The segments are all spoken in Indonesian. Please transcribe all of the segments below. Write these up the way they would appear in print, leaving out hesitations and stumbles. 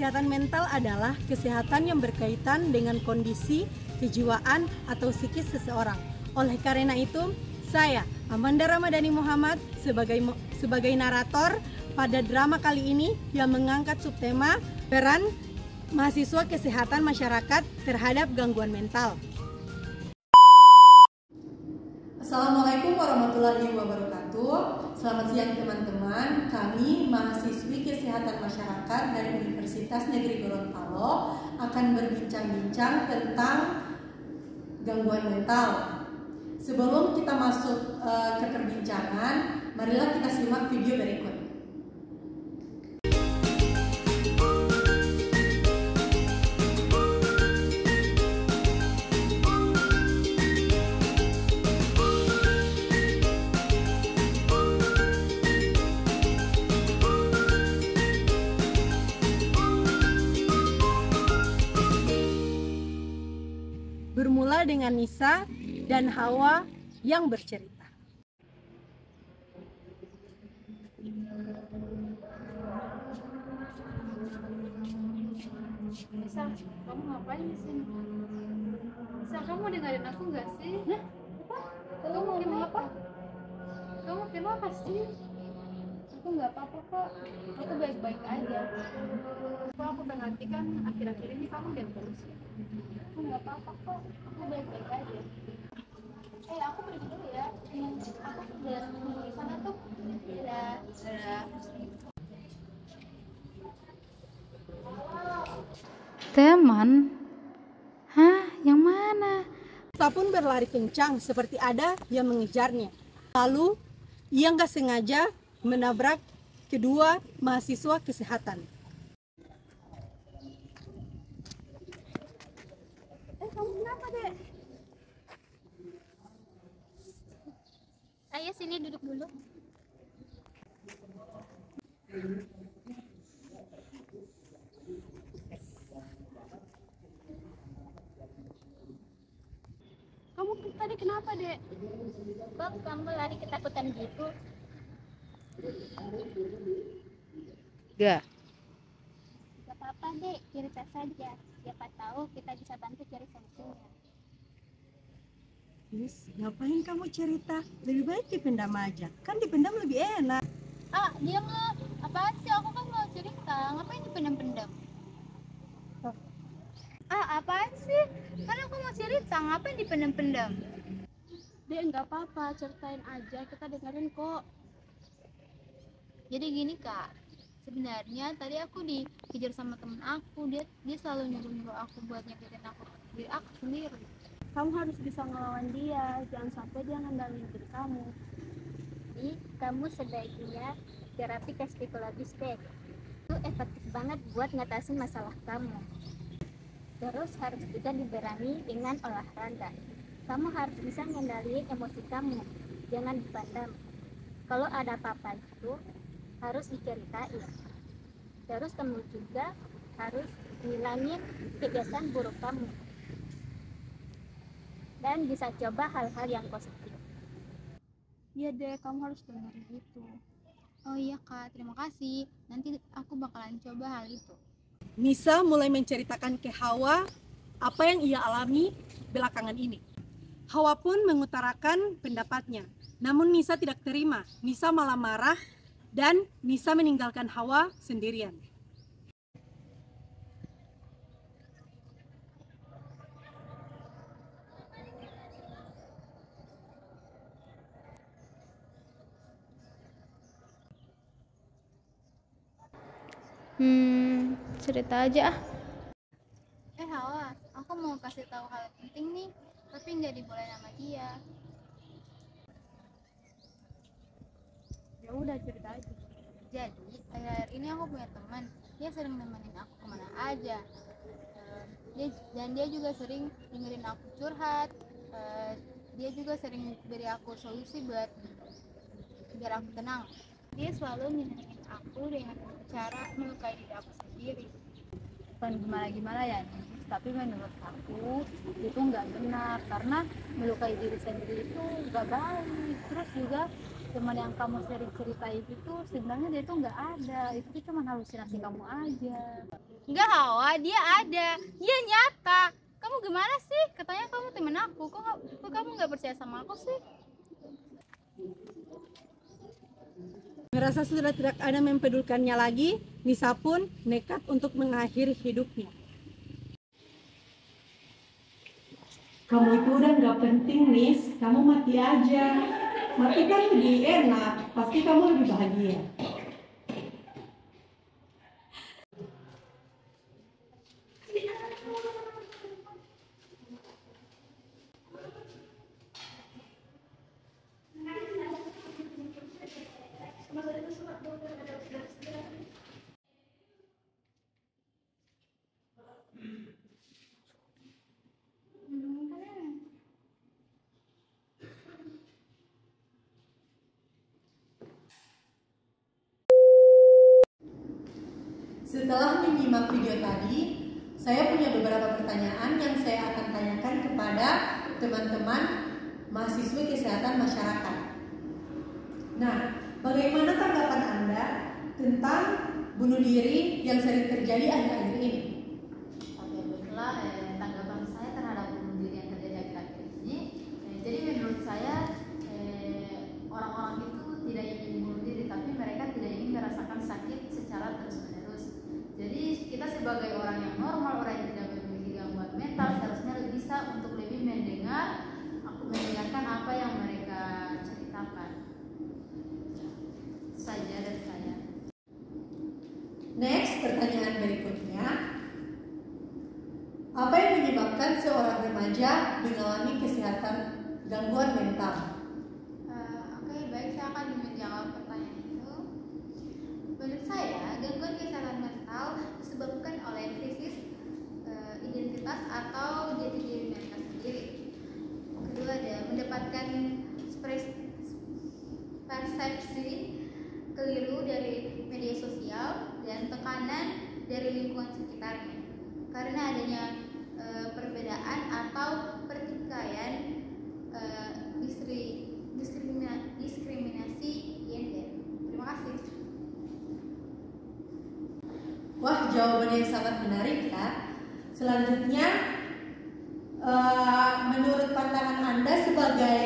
Kesehatan mental adalah kesehatan yang berkaitan dengan kondisi, kejiwaan, atau psikis seseorang. Oleh karena itu, saya, Amanda Ramadhani Muhammad, sebagai narator pada drama kali ini yang mengangkat subtema peran mahasiswa kesehatan masyarakat terhadap gangguan mental. Assalamualaikum warahmatullahi wabarakatuh. Selamat siang teman-teman. Kami mahasiswi kesehatan masyarakat dari Universitas Negeri Gorontalo akan berbincang-bincang tentang gangguan mental. Sebelum kita masuk ke perbincangan, marilah kita simak video berikut. Bermula dengan Nisa dan Hawa yang bercerita. Nisa, kamu ngapain di sini? Nisa, kamu dengerin aku nggak sih? Kamu kenapa? Apa? Kamu kenapa sih? Aku nggak apa-apa kok. Aku baik-baik aja. Kok aku perhatikan akhir-akhir ini kamu dan terus. Aku nggak apa-apa kok. Aku baik-baik aja. Aku pergi dulu ya. Aku sudah di sana tuh. Dadah. Teman? Hah? Yang mana? Nisa pun berlari kencang seperti ada yang mengejarnya. Lalu ia nggak sengaja menabrak kedua mahasiswa kesehatan. Kamu kenapa, Dek? Ayo sini duduk dulu. Kamu tadi kenapa, Dek? Kok kamu lari ketakutan gitu? Gak. Gak apa-apa dek, cerita saja. Siapa tahu kita bisa bantu cari solusinya. Terus ngapain kamu cerita? Lebih baik dipendam aja. Kan dipendam lebih enak. Diam lo. Apaan sih? Aku kan mau cerita. Ngapain dipendam-pendam? Apaan sih? Kan aku mau cerita. Ngapain dipendam-pendam? Dek, nggak apa-apa. Ceritain aja. Kita dengerin kok. Jadi gini kak, sebenarnya tadi aku dikejar sama temen aku. Dia selalu nyuruh aku buat nyakitin diri aku sendiri. Kamu harus bisa ngelawan dia. Jangan sampai dia ngendalin diri kamu. Jadi kamu sebaiknya terapi psikologis deh. Itu efektif banget buat ngatasin masalah kamu. Terus harus juga diberani dengan olahraga. Kamu harus bisa ngendaliin emosi kamu. Jangan dipendam. Kalau ada apa-apa itu harus diceritain. Terus kamu juga harus ngilangin kebiasaan buruk kamu. Dan bisa coba hal-hal yang positif. Iya deh, kamu harus dengerin itu. Oh iya kak, terima kasih. Nanti aku bakalan coba hal itu. Nisa mulai menceritakan ke Hawa apa yang ia alami belakangan ini. Hawa pun mengutarakan pendapatnya. Namun Nisa tidak terima. Nisa malah marah dan Nisa meninggalkan Hawa sendirian. Cerita aja ah. Hawa, aku mau kasih tahu hal penting nih, tapi nggak dibolehin sama dia. Ya udah, cerita aja. Jadi akhir-akhir ini aku punya teman, dia sering nemenin aku kemana aja. Dia juga sering dengerin aku curhat. Dia juga sering beri aku solusi biar aku tenang. Dia selalu nyenengin aku dengan cara melukai diri aku sendiri. Bukan gimana-gimana ya, tapi menurut aku itu nggak benar, karena melukai diri sendiri itu nggak baik. Terus juga teman yang kamu sering ceritain itu sebenarnya dia tuh nggak ada, itu tuh cuma halusinasi kamu aja. Enggak Hawa, dia ada, dia nyata. Kamu gimana sih? Katanya kamu temen aku, kok kamu nggak percaya sama aku sih? Merasa sudah tidak ada mempedulikannya lagi, Nisa pun nekat untuk mengakhiri hidupnya. Kamu itu udah nggak penting, Nis. Kamu mati aja. Mati kan lebih enak. Pasti kamu lebih bahagia. Setelah menyimak video tadi, saya punya beberapa pertanyaan yang saya akan tanyakan kepada teman-teman mahasiswa kesehatan masyarakat. Nah, bagaimana tanggapan Anda tentang bunuh diri yang sering terjadi akhir-akhir ini? Oke, baiklah, tanggapan saya terhadap bunuh diri yang terjadi akhir-akhir ini. Jadi menurut saya orang-orang itu tidak ingin bunuh diri, tapi mereka tidak ingin merasakan sakit secara terus-menerus. Jadi kita sebagai orang yang normal, orang yang tidak memiliki gangguan mental, seharusnya bisa untuk lebih mendengarkan apa yang mereka ceritakan. Saja dari saya. Next, pertanyaan berikutnya. Apa yang menyebabkan seorang remaja mengalami kesehatan gangguan mental? Oke, baik, saya akan menjawab pertanyaan itu. Menurut saya, gangguan kesehatan mental disebabkan oleh krisis identitas atau jati diri mereka sendiri. Kedua, ada mendapatkan persepsi keliru dari media sosial dan tekanan dari lingkungan sekitarnya. Karena adanya perbedaan atau pertikaian diskriminasi gender. Terima kasih. Wah, jawaban yang sangat menarik ya. Selanjutnya, menurut pandangan Anda sebagai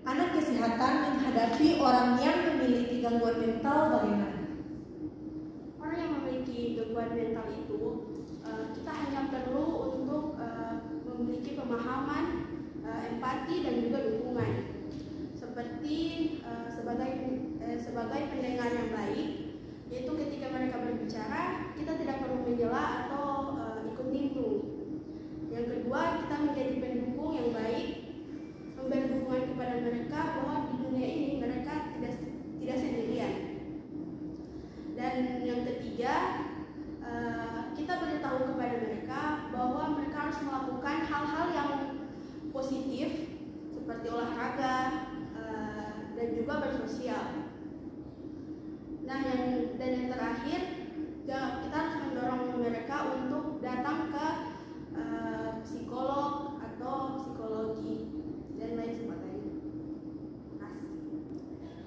anak kesehatan menghadapi orang yang memiliki gangguan mental bagaimana? Orang yang memiliki gangguan mental itu kita hanya perlu untuk memiliki pemahaman, empati dan juga dukungan. Seperti sebagai pendengar yang baik, yaitu ketika mereka berbicara kita tidak perlu menyela atau ikut nimbrung. Yang kedua, kita menjadi pendukung yang baik, memberi dukungan kepada mereka bahwa di dunia ini mereka tidak sendirian. Dan yang ketiga, kita beritahu kepada mereka bahwa mereka harus melakukan hal-hal yang positif seperti olahraga dan juga bersosial. Nah, yang terakhir, kita harus mendorong mereka untuk datang ke psikolog atau psikologi dan lain sebagainya.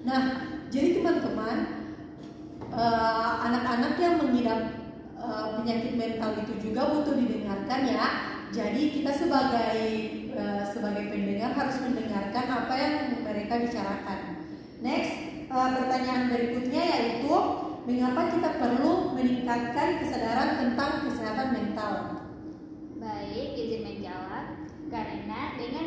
Nah, jadi teman-teman, anak-anak yang mengidap penyakit mental itu juga butuh didengarkan ya. Jadi kita sebagai pendengar harus mendengarkan apa yang mereka bicarakan. Next, pertanyaan berikutnya yaitu mengapa kita perlu meningkatkan kesadaran tentang kesehatan mental? Baik, izin menjawab. Karena dengan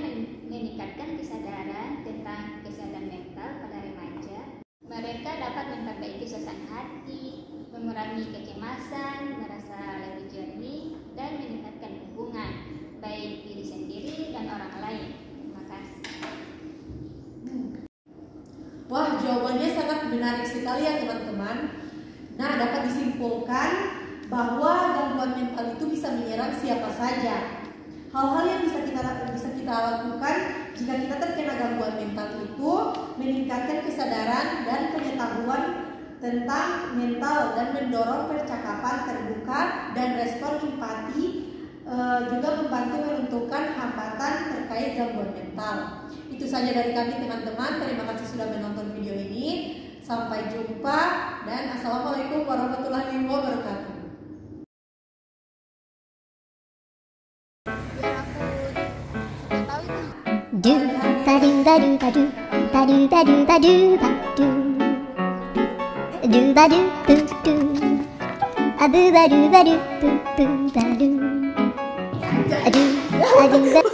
meningkatkan kesadaran tentang kesehatan mental pada remaja, mereka dapat memperbaiki suasana hati, mengurangi kecemasan, merasa lebih jernih, dan meningkatkan hubungan baik diri sendiri dan orang lain. Terima kasih. Wah, jawabannya sangat menarik sekali ya teman-teman. Nah, dapat disimpulkan bahwa gangguan mental itu bisa menyerang siapa saja. Hal-hal yang bisa kita lakukan jika kita terkena gangguan mental itu meningkatkan kesadaran dan pengetahuan tentang mental dan mendorong percakapan terbuka dan respon empati juga membantu menentukan hambatan terkait gangguan mental. Itu saja dari kami teman-teman. Terima kasih sudah menonton video ini. Sampai jumpa dan assalamualaikum warahmatullahi wabarakatuh. Do ba do ba do ba do ba do ba do ba do ba do do ba do boo do a boo ba do ba do boo boo ba do a do ba